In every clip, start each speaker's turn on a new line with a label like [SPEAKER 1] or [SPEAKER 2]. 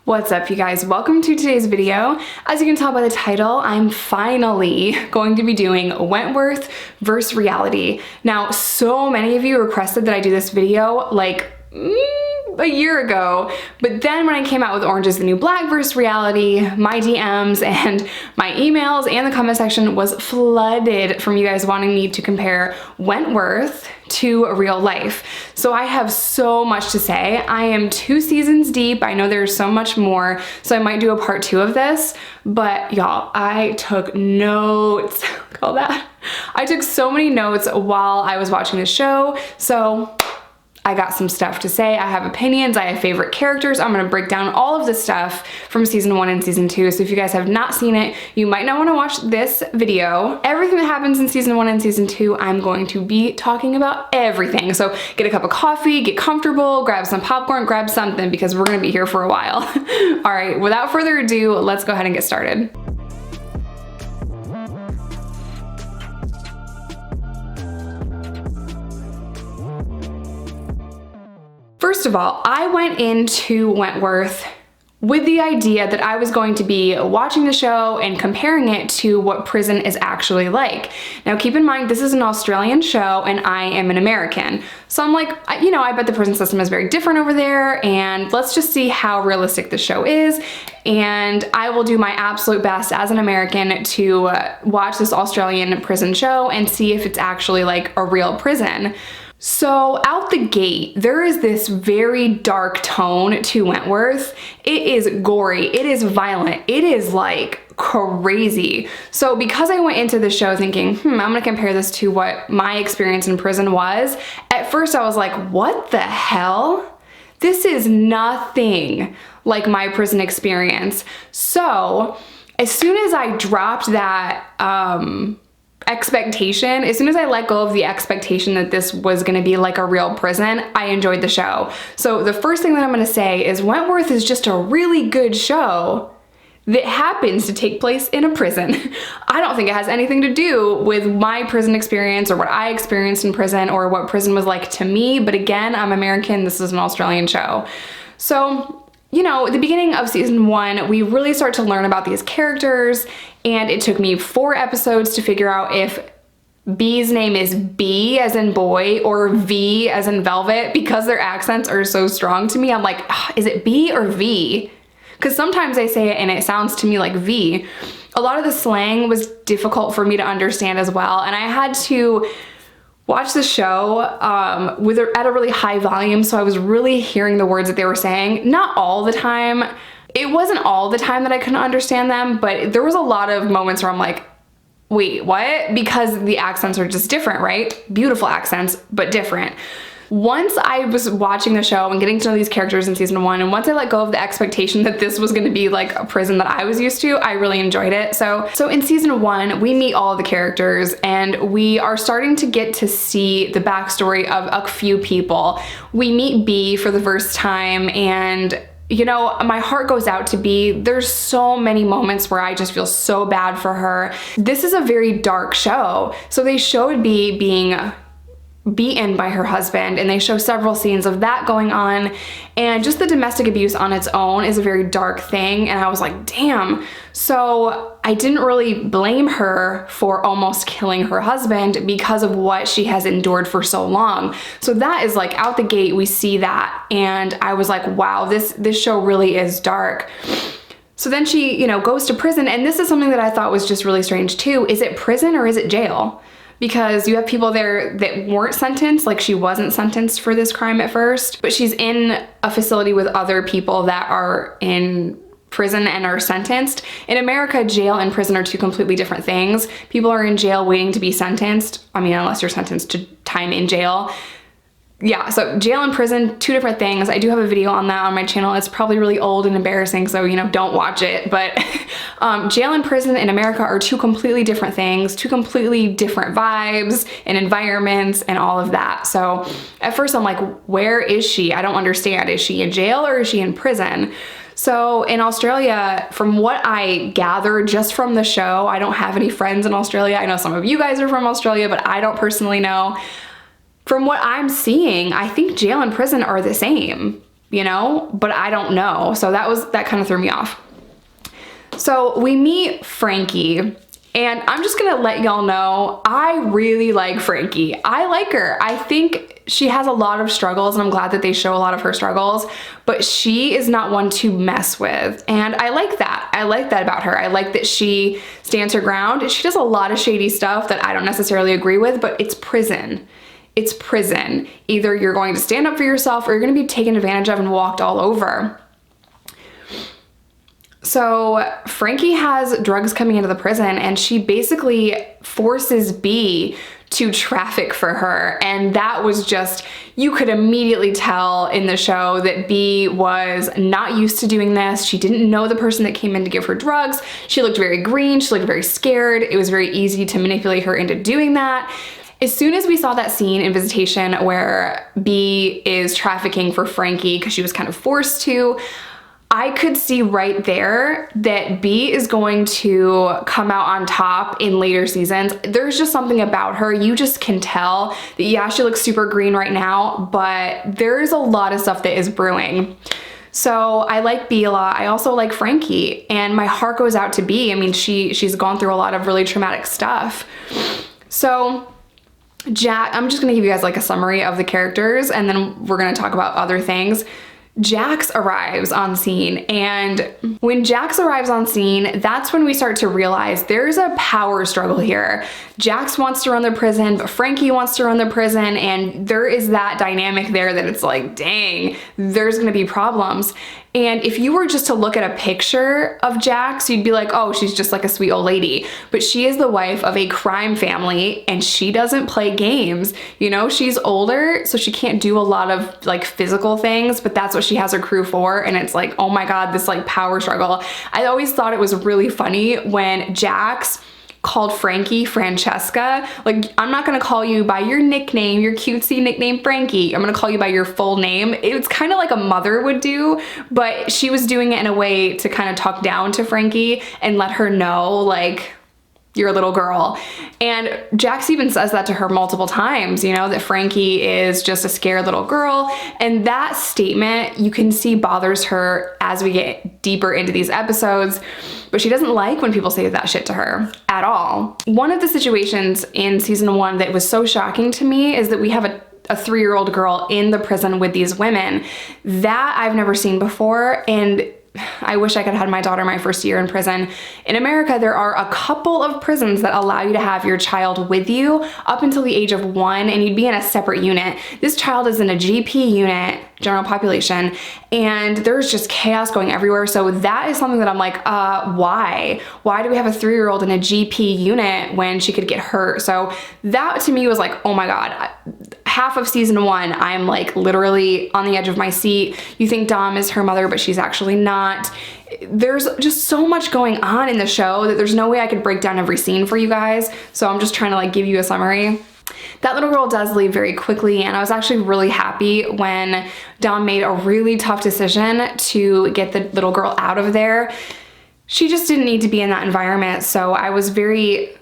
[SPEAKER 1] What's up, you guys? Welcome to today's video. As you can tell by the title, I'm finally going to be doing Wentworth versus reality. Now, so many of you requested that I do this video like a year ago, but then when I came out with Orange is the New Black versus reality, my DMs and my emails and the comment section was flooded from you guys wanting me to compare Wentworth to real life. So I have so much to say. I am 2 seasons deep. I know there's so much more, so I might do a part 2 of this, but y'all, I took notes. Look at all that. I took so many notes while I was watching the show, so I got some stuff to say. I have opinions, I have favorite characters. I'm gonna break down all of this stuff from season 1 and season 2. So if you guys have not seen it, you might not wanna watch this video. Everything that happens in season 1 and season 2, I'm going to be talking about everything. So get a cup of coffee, get comfortable, grab some popcorn, grab something, because we're gonna be here for a while. All right, without further ado, let's go ahead and get started. First of all, I went into Wentworth with the idea that I was going to be watching the show and comparing it to what prison is actually like. Now keep in mind, this is an Australian show and I am an American. So I'm like, you know, I bet the prison system is very different over there, and let's just see how realistic the show is. And I will do my absolute best as an American to watch this Australian prison show and see if it's actually like a real prison. So out the gate, there is this very dark tone to Wentworth. It is gory, it is violent, it is like crazy. So because I went into the show thinking, I'm gonna compare this to what my experience in prison was, at first I was like, what the hell? This is nothing like my prison experience. So as soon as I dropped that, expectation, as soon as I let go of the expectation that this was gonna be like a real prison, I enjoyed the show. So the first thing that I'm gonna say is Wentworth is just a really good show that happens to take place in a prison. I don't think it has anything to do with my prison experience or what I experienced in prison or what prison was like to me, but again, I'm American, this is an Australian show. So, you know, at the beginning of season 1, we really start to learn about these characters, and it took me 4 episodes to figure out if B's name is B as in boy or V as in velvet, because their accents are so strong to me. I'm like, is it B or V? Because sometimes I say it and it sounds to me like V. A lot of the slang was difficult for me to understand as well, and I had to watch the show at a really high volume, so I was really hearing the words that they were saying. Not all the time. It wasn't all the time that I couldn't understand them, but there was a lot of moments where I'm like, wait, what? Because the accents are just different, right? Beautiful accents, but different. Once I was watching the show and getting to know these characters in season 1, and once I let go of the expectation that this was gonna be like a prison that I was used to, I really enjoyed it. So in season 1, we meet all of the characters and we are starting to get to see the backstory of a few people. We meet B for the first time, and you know, my heart goes out to B. There's so many moments where I just feel so bad for her. This is a very dark show. So they showed B being beaten by her husband, and they show several scenes of that going on, and just the domestic abuse on its own is a very dark thing, and I was like, damn. So I didn't really blame her for almost killing her husband because of what she has endured for so long. So that is like out the gate, we see that, and I was like, wow, this show really is dark. So then she, you know, goes to prison, and this is something that I thought was just really strange too. Is it prison or is it jail? Because you have people there that weren't sentenced, like she wasn't sentenced for this crime at first, but she's in a facility with other people that are in prison and are sentenced. In America, jail and prison are 2 completely different things. People are in jail waiting to be sentenced. I mean, unless you're sentenced to time in jail. Yeah, so jail and prison, 2 different things. I do have a video on that on my channel. It's probably really old and embarrassing, so, you know, don't watch it. But jail and prison in America are 2 completely different things, 2 completely different vibes and environments and all of that. So at first I'm like, where is she? I don't understand. Is she in jail or is she in prison? So in Australia, from what I gathered just from the show, I don't have any friends in Australia. I know some of you guys are from Australia, but I don't personally know. From what I'm seeing, I think jail and prison are the same. you know, but I don't know. So that kind of threw me off. So we meet Frankie, and I'm just gonna let y'all know, I really like Frankie. I like her. I think she has a lot of struggles, and I'm glad that they show a lot of her struggles, but she is not one to mess with. And I like that. I like that about her. I like that she stands her ground. She does a lot of shady stuff that I don't necessarily agree with, but it's prison. It's prison. Either you're going to stand up for yourself or you're gonna be taken advantage of and walked all over. So Frankie has drugs coming into the prison, and she basically forces B to traffic for her. And that was just, you could immediately tell in the show that B was not used to doing this. She didn't know the person that came in to give her drugs. She looked very green. She looked very scared. It was very easy to manipulate her into doing that. As soon as we saw that scene in Visitation where B is trafficking for Frankie because she was kind of forced to, I could see right there that B is going to come out on top in later seasons. There's just something about her. You just can tell that, yeah, she looks super green right now, but there's a lot of stuff that is brewing. So I like B a lot. I also like Frankie, and my heart goes out to B. I mean, she's gone through a lot of really traumatic stuff. So Jack, I'm just gonna give you guys like a summary of the characters, and then we're gonna talk about other things. Jax arrives on scene, and when Jax arrives on scene, that's when we start to realize there's a power struggle here. Jax wants to run the prison, but Frankie wants to run the prison, and there is that dynamic there that it's like, dang, there's gonna be problems. And if you were just to look at a picture of Jax, you'd be like, oh, she's just like a sweet old lady. But she is the wife of a crime family, and she doesn't play games. You know, she's older, so she can't do a lot of like physical things, but that's what she has her crew for. And it's like, oh my God, this like power struggle. I always thought it was really funny when Jax called Frankie Francesca. Like, I'm not gonna call you by your nickname, your cutesy nickname Frankie. I'm gonna call you by your full name. It's kind of like a mother would do, but she was doing it in a way to kind of talk down to Frankie and let her know, like, you're a little girl. And Jax even says that to her multiple times, you know, that Frankie is just a scared little girl. And that statement, you can see, bothers her as we get deeper into these episodes, but she doesn't like when people say that shit to her at all. One of the situations in season 1 that was so shocking to me is that we have a 3-year-old girl in the prison with these women that I've never seen before. And I wish I could have had my daughter my first year in prison. In America, there are a couple of prisons that allow you to have your child with you up until the age of 1, and you'd be in a separate unit. This child is in a GP unit, general population, and there's just chaos going everywhere. So that is something that I'm like, why? Why do we have a 3-year-old in a GP unit when she could get hurt? So that to me was like, oh my God. Half of season 1, I'm like literally on the edge of my seat. You think Dom is her mother, but she's actually not. There's just so much going on in the show that there's no way I could break down every scene for you guys. So I'm just trying to like give you a summary. That little girl does leave very quickly, and I was actually really happy when Dom made a really tough decision to get the little girl out of there. She just didn't need to be in that environment, so I was very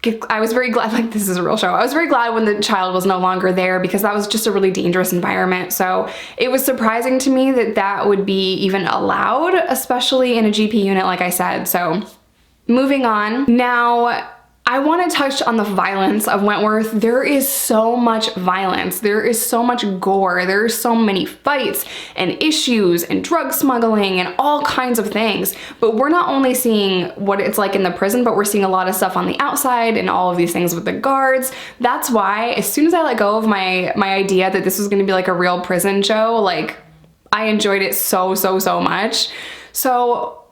[SPEAKER 1] glad, like, this is a real show. I was very glad when the child was no longer there, because that was just a really dangerous environment. So it was surprising to me that that would be even allowed, especially in a GP unit, like I said. So moving on. Now, I want to touch on the violence of Wentworth. There is so much violence. There is so much gore. There are so many fights and issues and drug smuggling and all kinds of things. But we're not only seeing what it's like in the prison, but we're seeing a lot of stuff on the outside and all of these things with the guards. That's why as soon as I let go of my idea that this was going to be like a real prison show, like, I enjoyed it so much. So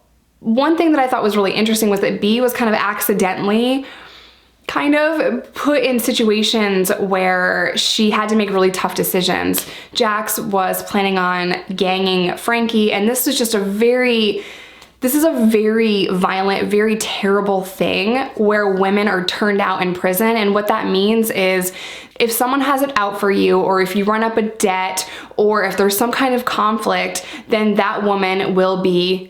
[SPEAKER 1] one thing that I thought was really interesting was that B was kind of accidentally put in situations where she had to make really tough decisions. Jax was planning on ganging Frankie, and this is a very violent, very terrible thing where women are turned out in prison. And what that means is if someone has it out for you, or if you run up a debt, or if there's some kind of conflict, then that woman will be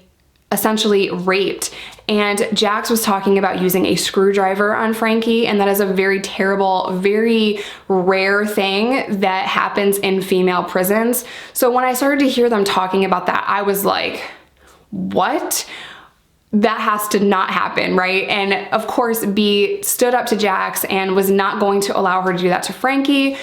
[SPEAKER 1] essentially raped. And Jax was talking about using a screwdriver on Frankie, and that is a very terrible, very rare thing that happens in female prisons. So when I started to hear them talking about that, I was like, what? That has to not happen, right? And of course, B stood up to Jax and was not going to allow her to do that to Frankie.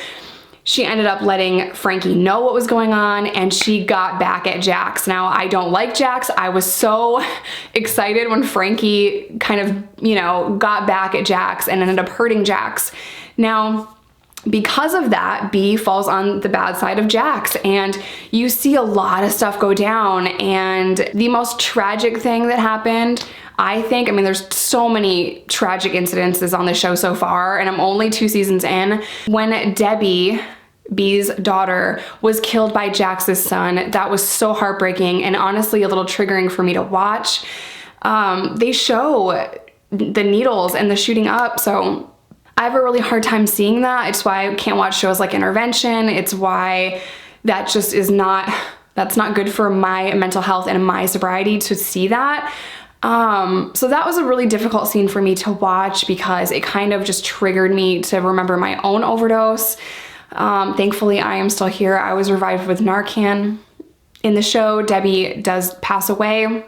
[SPEAKER 1] She ended up letting Frankie know what was going on, and she got back at Jax. Now, I don't like Jax. I was so excited when Frankie kind of, you know, got back at Jax and ended up hurting Jax. Now, because of that, B falls on the bad side of Jax, and you see a lot of stuff go down. And the most tragic thing that happened, I think, I mean, there's so many tragic incidences on the show so far, and I'm only 2 seasons in. When Debbie, B's daughter, was killed by Jax's son, that was so heartbreaking and honestly a little triggering for me to watch. They show the needles and the shooting up, so I have a really hard time seeing that. It's why I can't watch shows like Intervention. It's why that just is not, that's not good for my mental health and my sobriety to see that. So that was a really difficult scene for me to watch because it kind of just triggered me to remember my own overdose. Thankfully, I am still here. I was revived with Narcan. In the show, Debbie does pass away,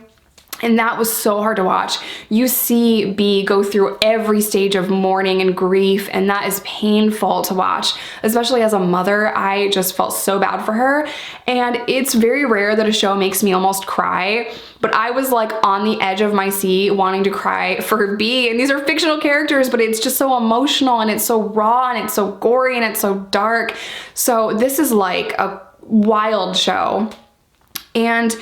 [SPEAKER 1] and that was so hard to watch. You see B go through every stage of mourning and grief, and that is painful to watch, especially as a mother. I just felt so bad for her, and it's very rare that a show makes me almost cry, but I was like on the edge of my seat wanting to cry for B, and these are fictional characters, but it's just so emotional, and it's so raw, and it's so gory, and it's so dark. So this is like a wild show. And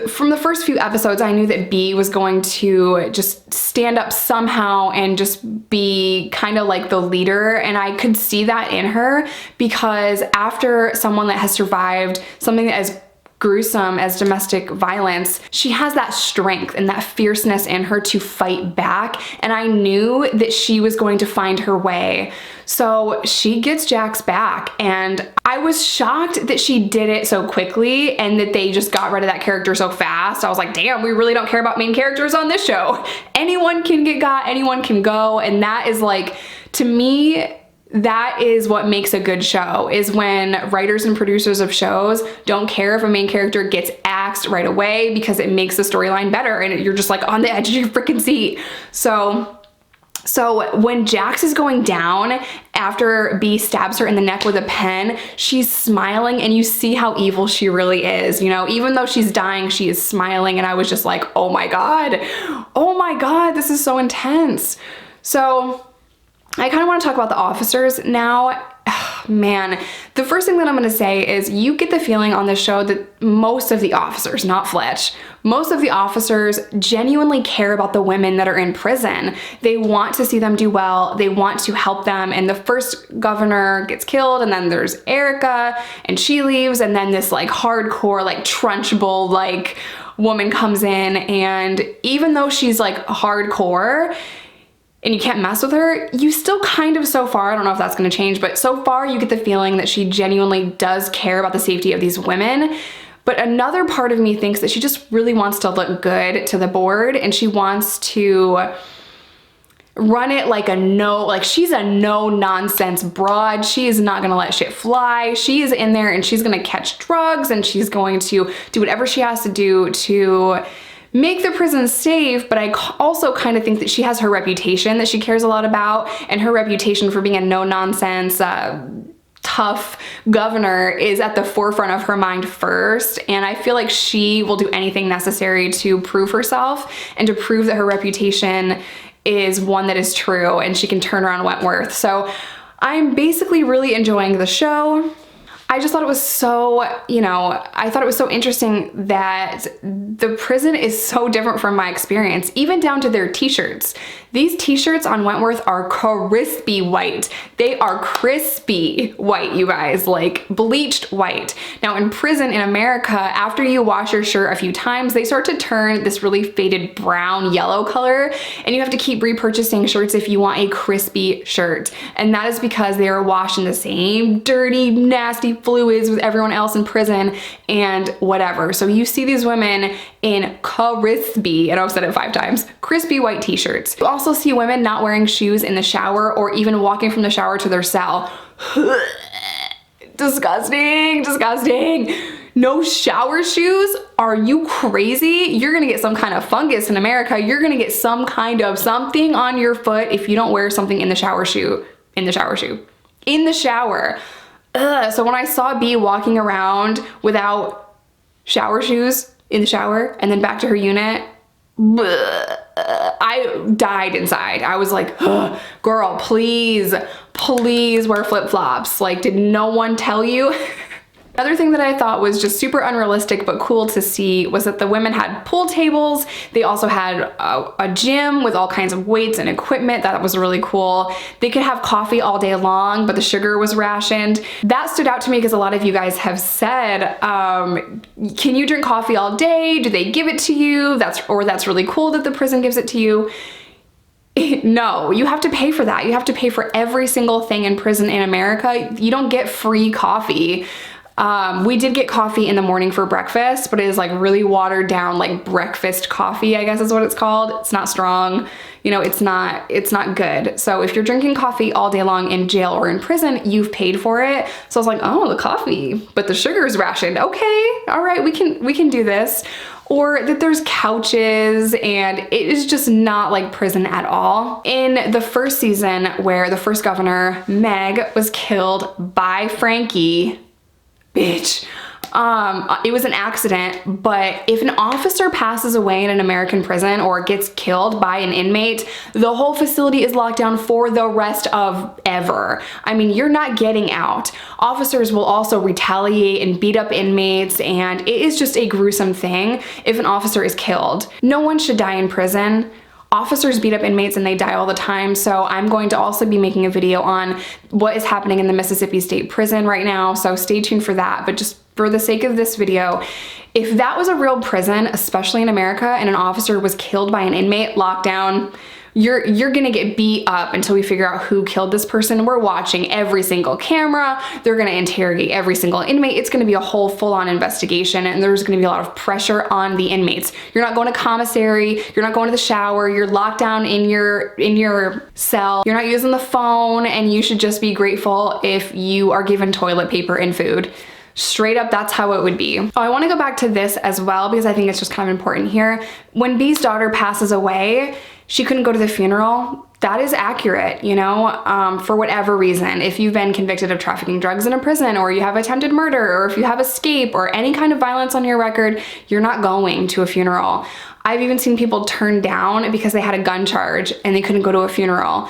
[SPEAKER 1] from the first few episodes, I knew that B was going to just stand up somehow and just be kind of like the leader, and I could see that in her because after someone that has survived something that is gruesome as domestic violence, she has that strength and that fierceness in her to fight back, and I knew that she was going to find her way. So she gets Jax back, and I was shocked that she did it so quickly and that they just got rid of that character so fast. I was like, damn, we really don't care about main characters on this show. Anyone can get got, anyone can go, and that is like, to me, that is what makes a good show, is when writers and producers of shows don't care if a main character gets axed right away because it makes the storyline better and you're just like on the edge of your freaking seat. So when Jax is going down after B stabs her in the neck with a pen, she's smiling and you see how evil she really is. You know, even though she's dying, she is smiling, and I was just like, oh my God, this is so intense. So I kind of want to talk about the officers now. Man, the first thing that I'm going to say is you get the feeling on this show that most of the officers, not Fletch, most of the officers genuinely care about the women that are in prison. They want to see them do well. They want to help them. And the first governor gets killed, and then there's Erica, and she leaves, and then this like hardcore, like trunchbull, like woman comes in, and even though she's like hardcore, and you can't mess with her, you still kind of, so far, I don't know if that's gonna change, but so far you get the feeling that she genuinely does care about the safety of these women. But another part of me thinks that she just really wants to look good to the board, and she wants to run it like she's a no-nonsense broad. She is not gonna let shit fly. She is in there and she's gonna catch drugs, and she's going to do whatever she has to do to make the prison safe, but I also kind of think that she has her reputation that she cares a lot about, and her reputation for being a no-nonsense, tough governor is at the forefront of her mind first, and I feel like she will do anything necessary to prove herself and to prove that her reputation is one that is true and she can turn around Wentworth. So I'm basically really enjoying the show. I just thought it was so, I thought it was so interesting that the prison is so different from my experience, even down to their t-shirts. These t-shirts on Wentworth are crispy white. They are crispy white, you guys, like bleached white. Now in prison in America, after you wash your shirt a few times, they start to turn this really faded brown yellow color, and you have to keep repurchasing shirts if you want a crispy shirt. And that is because they are washed in the same dirty, nasty fluids with everyone else in prison and whatever. So you see these women in crispy, and I've said it 5 times, crispy white t-shirts. You also see women not wearing shoes in the shower or even walking from the shower to their cell. Disgusting, disgusting. No shower shoes? Are you crazy? You're gonna get some kind of fungus in America. You're gonna get some kind of something on your foot if you don't wear something in the shower shoe. In the shower shoe. In the shower. Ugh. So when I saw B walking around without shower shoes in the shower and then back to her unit, I died inside. I was like, girl, please, please wear flip-flops. Like, did no one tell you? Another thing that I thought was just super unrealistic but cool to see was that the women had pool tables. They also had a gym with all kinds of weights and equipment. That was really cool. They could have coffee all day long, but the sugar was rationed. That stood out to me because a lot of you guys have said, can you drink coffee all day? Do they give it to you? That's really cool that the prison gives it to you. No, you have to pay for that. You have to pay for every single thing in prison in America. You don't get free coffee. We did get coffee in the morning for breakfast, but it is like really watered down, like breakfast coffee, I guess is what it's called. It's not strong, you know, it's not good. So if you're drinking coffee all day long in jail or in prison, you've paid for it. So I was like, oh, the coffee, but the sugar is rationed. Okay, all right, we can do this. Or that there's couches, and it is just not like prison at all. In the first season where the first governor, Meg, was killed by Frankie, bitch. It was an accident, but if an officer passes away in an American prison or gets killed by an inmate, the whole facility is locked down for the rest of ever. I mean, you're not getting out. Officers will also retaliate and beat up inmates, and it is just a gruesome thing if an officer is killed. No one should die in prison. Officers beat up inmates and they die all the time, so I'm going to also be making a video on what is happening in the Mississippi State Prison right now, so stay tuned for that. But just for the sake of this video, if that was a real prison, especially in America, and an officer was killed by an inmate, lockdown, you're gonna get beat up until we figure out who killed this person. We're watching every single camera. They're gonna interrogate every single inmate. It's gonna be a whole full-on investigation, and there's gonna be a lot of pressure on the inmates. You're not going to commissary, you're not going to the shower, you're locked down in your cell, you're not using the phone, and you should just be grateful if you are given toilet paper and food. Straight up, that's how it would be. Oh, I want to go back to this as well because I think it's just kind of important here. When B's daughter passes away, she couldn't go to the funeral. That is accurate, you know, for whatever reason. If you've been convicted of trafficking drugs in a prison, or you have attempted murder, or if you have escape or any kind of violence on your record, you're not going to a funeral. I've even seen people turned down because they had a gun charge and they couldn't go to a funeral.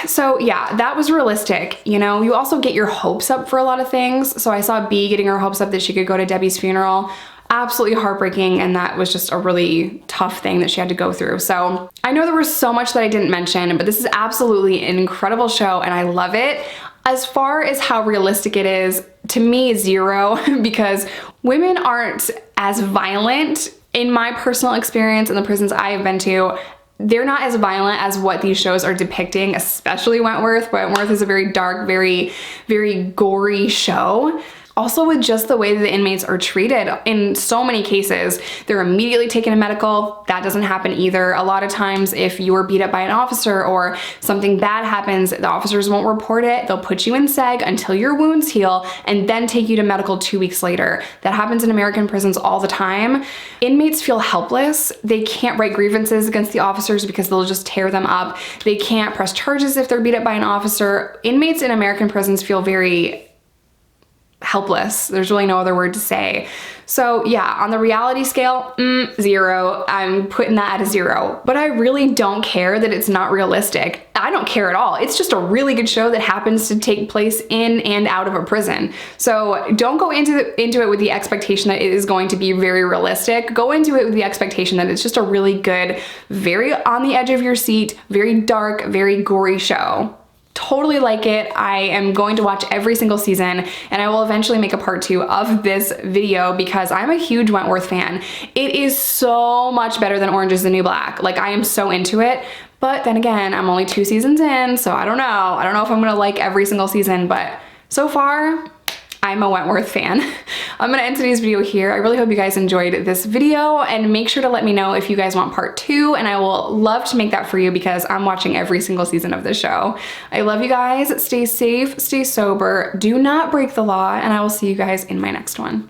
[SPEAKER 1] So yeah, that was realistic. You know, you also get your hopes up for a lot of things. So I saw B getting her hopes up that she could go to Debbie's funeral. Absolutely heartbreaking, and that was just a really tough thing that she had to go through. So I know there was so much that I didn't mention, but this is absolutely an incredible show and I love it. As far as how realistic it is, to me, 0, because women aren't as violent in my personal experience in the prisons I have been to. They're not as violent as what these shows are depicting, especially Wentworth. Wentworth is a very dark, very, very gory show. Also, with just the way that the inmates are treated, in so many cases, they're immediately taken to medical. That doesn't happen either. A lot of times, if you were beat up by an officer or something bad happens, the officers won't report it. They'll put you in seg until your wounds heal and then take you to medical 2 weeks later. That happens in American prisons all the time. Inmates feel helpless. They can't write grievances against the officers because they'll just tear them up. They can't press charges if they're beat up by an officer. Inmates in American prisons feel very helpless. There's really no other word to say. So yeah, on the reality scale, 0. I'm putting that at a 0. But I really don't care that it's not realistic. I don't care at all. It's just a really good show that happens to take place in and out of a prison. So don't go into it with the expectation that it is going to be very realistic. Go into it with the expectation that it's just a really good, very on the edge of your seat, very dark, very gory show. Totally like it. I am going to watch every single season, and I will eventually make a part 2 of this video because I'm a huge Wentworth fan. It is so much better than Orange is the New Black. Like, I am so into it. But then again, I'm only 2 seasons in, so I don't know. I don't know if I'm gonna like every single season, but so far, I'm a Wentworth fan. I'm gonna end today's video here. I really hope you guys enjoyed this video, and make sure to let me know if you guys want part 2, and I will love to make that for you because I'm watching every single season of this show. I love you guys. Stay safe, stay sober, do not break the law, and I will see you guys in my next one.